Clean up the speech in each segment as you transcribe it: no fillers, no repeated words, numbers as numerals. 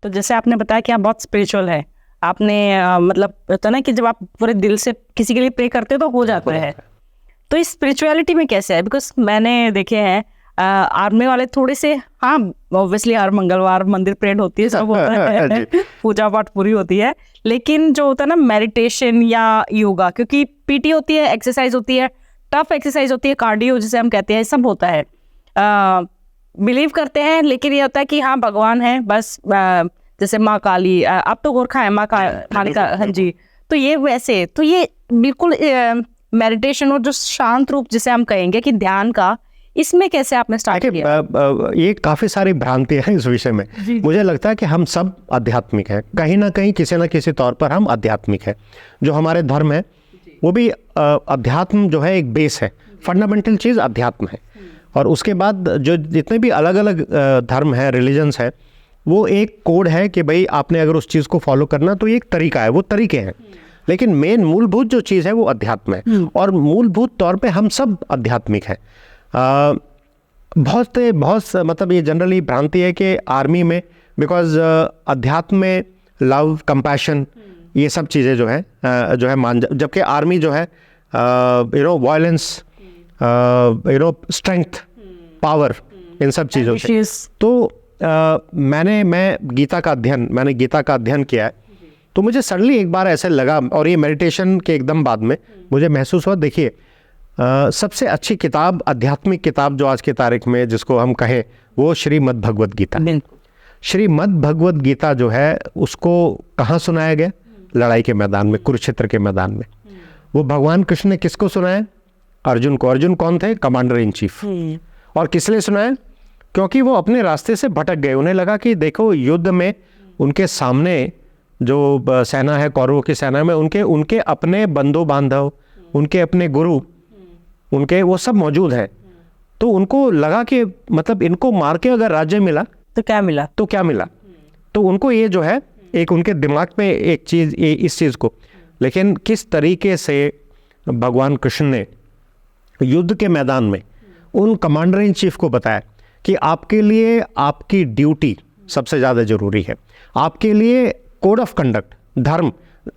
तो जैसे आपने बताया कि आप बहुत स्पिरिचुअल है, आपने मतलब होता ना कि जब आप पूरे दिल से किसी के लिए प्रे करते हो तो हो जाता है। तो इस स्पिरिचुअलिटी में कैसे है? बिकॉज मैंने देखे हैं आर्मी वाले थोड़े से, हाँ ऑब्वियसली हर मंगलवार मंदिर प्रेड होती है, सब होता है पूजा पाठ पूरी होती है, लेकिन जो होता है ना मेडिटेशन या योगा, क्योंकि पीटी होती है, एक्सरसाइज होती है, टफ एक्सरसाइज होती है, कार्डियो जिसे हम कहते हैं, सब होता है, बिलीव करते हैं, लेकिन ये होता है कि हाँ भगवान है बस, जैसे माँ काली, अब तो गोरखा है माँ काली का, हाँ जी, तो ये वैसे, तो ये बिल्कुल मेडिटेशन और जो शांत रूप जिसे हम कहेंगे कि ध्यान का, इसमें कैसे आपने स्टार्ट किया? ये काफी सारी भ्रांतियां हैं इस विषय में। मुझे लगता है कि हम सब आध्यात्मिक हैं, कहीं ना कहीं किसी न किसी तौर पर हम आध्यात्मिक हैं। जो हमारे धर्म है वो भी अध्यात्म जो है एक बेस है, फंडामेंटल चीज़ अध्यात्म है। और उसके बाद जो जितने भी अलग अलग धर्म है, रिलीजन्स है, वो एक कोड है कि भाई आपने अगर उस चीज़ को फॉलो करना तो ये एक तरीका है, वो तरीके हैं, लेकिन मेन मूलभूत जो चीज़ है वो अध्यात्म है। और मूलभूत तौर पे हम सब आध्यात्मिक हैं। बहुत मतलब ये जनरली भ्रांति है कि आर्मी में, बिकॉज अध्यात्म में लव, कंपैशन, ये सब चीज़ें जो है मान, जबकि आर्मी जो है वायलेंस, स्ट्रेंथ, पावर, इन सब चीज़ों से। तो मैं गीता का अध्ययन किया है, तो मुझे सडनली एक बार ऐसे लगा, और ये मेडिटेशन के एकदम बाद में मुझे महसूस हुआ, देखिए सबसे अच्छी किताब, आध्यात्मिक किताब जो आज की तारीख में जिसको हम कहें, वो श्रीमद् भगवद गीता। श्रीमद् भगवद गीता जो है उसको कहाँ सुनाया गया? लड़ाई के मैदान में, कुरुक्षेत्र के मैदान में। वो भगवान कृष्ण ने किसको सुनाया? अर्जुन को। अर्जुन कौन थे? Commander in chief. और किस लिए सुनाया? क्योंकि वो अपने रास्ते से भटक गए। उन्हें लगा कि देखो युद्ध में उनके सामने जो सेना है, कौरवों की सेना में, उनके अपने बंधु बांधव, उनके अपने गुरु, उनके वो सब मौजूद हैं। तो उनको लगा कि मतलब इनको मार के अगर राज्य मिला तो क्या मिला। तो उनको ये जो है एक उनके दिमाग में एक चीज़, इस चीज़ को, लेकिन किस तरीके से भगवान कृष्ण ने युद्ध के मैदान में उन कमांडर इन चीफ को बताया कि आपके लिए आपकी ड्यूटी सबसे ज़्यादा ज़रूरी है। आपके लिए कोड ऑफ कंडक्ट, धर्म,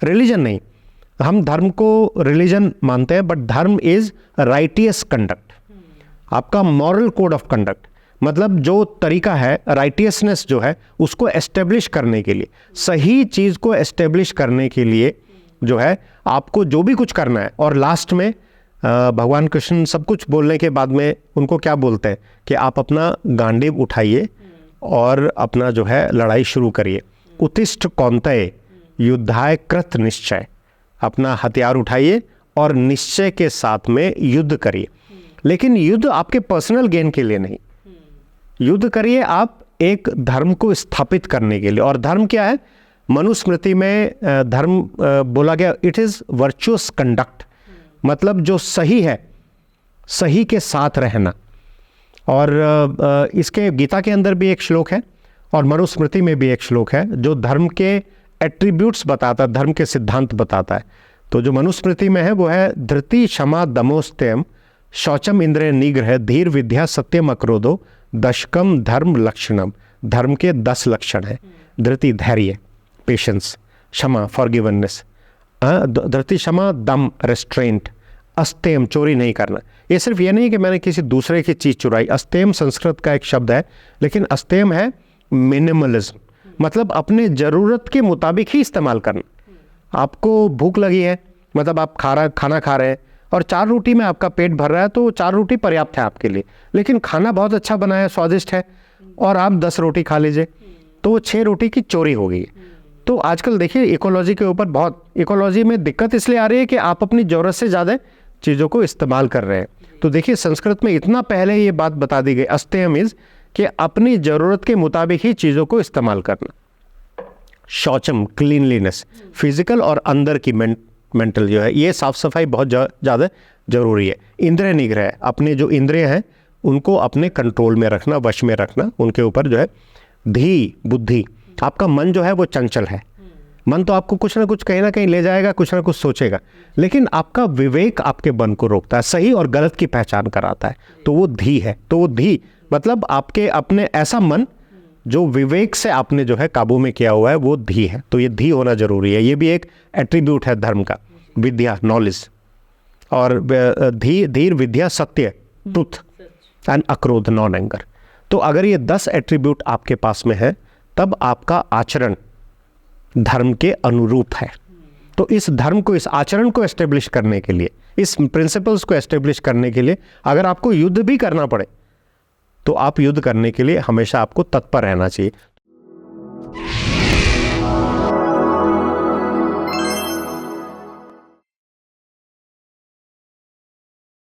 रिलीजन नहीं, हम धर्म को रिलीजन मानते हैं, बट धर्म इज़ राइटियस कंडक्ट। आपका मॉरल कोड ऑफ कंडक्ट, मतलब जो तरीका है, राइटियसनेस जो है, उसको एस्टेब्लिश करने के लिए, सही चीज़ को एस्टेब्लिश करने के लिए जो है आपको जो भी कुछ करना है। और लास्ट में भगवान कृष्ण सब कुछ बोलने के बाद में उनको क्या बोलते हैं कि आप अपना गांडीव उठाइए और अपना जो है लड़ाई शुरू करिए। उत्तिष्ठ कौन्तेय युद्धाय कृत निश्चय, अपना हथियार उठाइए और निश्चय के साथ में युद्ध करिए। लेकिन युद्ध आपके पर्सनल गेन के लिए नहीं, युद्ध करिए आप एक धर्म को स्थापित करने के लिए। और धर्म क्या है? मनुस्मृति में धर्म बोला गया, इट इज़ वर्चुअस कंडक्ट, मतलब जो सही है, सही के साथ रहना। और इसके गीता के अंदर भी एक श्लोक है और मनुस्मृति में भी एक श्लोक है जो धर्म के एट्रीब्यूट्स बताता है, धर्म के सिद्धांत बताता है। तो जो मनुस्मृति में है वो है धृति क्षमा दमोस्त्यम शौचम इंद्रिय निग्रह धीर विद्या सत्यम अक्रोधो दशकम धर्म लक्षणम। धर्म के 10 लक्षण हैं। धृति धैर्य, पेशेंस, क्षमा फॉरगिवनेस, धृति क्षमा दम रेस्ट्रेंट, अस्तेम चोरी नहीं करना। ये सिर्फ ये नहीं कि मैंने किसी दूसरे की चीज़ चुराई। अस्तेम संस्कृत का एक शब्द है, लेकिन अस्तेम है मिनिमलिज्म, मतलब अपने ज़रूरत के मुताबिक ही इस्तेमाल करना। आपको भूख लगी है, मतलब आप खाना खा रहे हैं और 4 रोटी में आपका पेट भर रहा है, तो 4 रोटी पर्याप्त है आपके लिए। लेकिन खाना बहुत अच्छा बना है, स्वादिष्ट है, और आप 10 रोटी खा लीजिए, तो वो 6 रोटी की चोरी हो गई। तो आजकल देखिए इकोलॉजी के ऊपर बहुत, इकोलॉजी में दिक्कत इसलिए आ रही है कि आप अपनी ज़रूरत से ज़्यादा चीज़ों को इस्तेमाल कर रहे हैं। तो देखिए संस्कृत में इतना पहले ये बात बता दी गई, अस्तेयम इज़ कि अपनी ज़रूरत के मुताबिक ही चीज़ों को इस्तेमाल करना। शौचम क्लीनलीनेस, फिजिकल और अंदर की मेंटल जो है, ये साफ़ सफाई बहुत ज़्यादा ज़रूरी है। इंद्रिय निग्रह, अपने जो इंद्रिय हैं उनको अपने कंट्रोल में रखना, वश में रखना, उनके ऊपर जो है। धी बुद्धि, आपका मन जो है वो चंचल है। मन तो आपको कुछ ना कुछ कहीं ना कहीं ले जाएगा, कुछ ना कुछ सोचेगा, लेकिन आपका विवेक आपके मन को रोकता है, सही और गलत की पहचान कराता है, तो वो धी है। तो वो धी मतलब आपके अपने ऐसा मन जो विवेक से आपने जो है काबू में किया हुआ है वो धी है। तो ये धी होना जरूरी है, ये भी एक एट्रीब्यूट है धर्म का, विद्या, नॉलेज। और धीर, विद्या, सत्य, ट्रुथ एंड अक्रोध, नॉन एंगर। तो अगर ये 10 एट्रीब्यूट आपके पास में है तब आपका आचरण धर्म के अनुरूप है। तो इस धर्म को, इस आचरण को एस्टेब्लिश करने के लिए, इस प्रिंसिपल्स को एस्टेब्लिश करने के लिए अगर आपको युद्ध भी करना पड़े तो आप युद्ध करने के लिए हमेशा आपको तत्पर रहना चाहिए।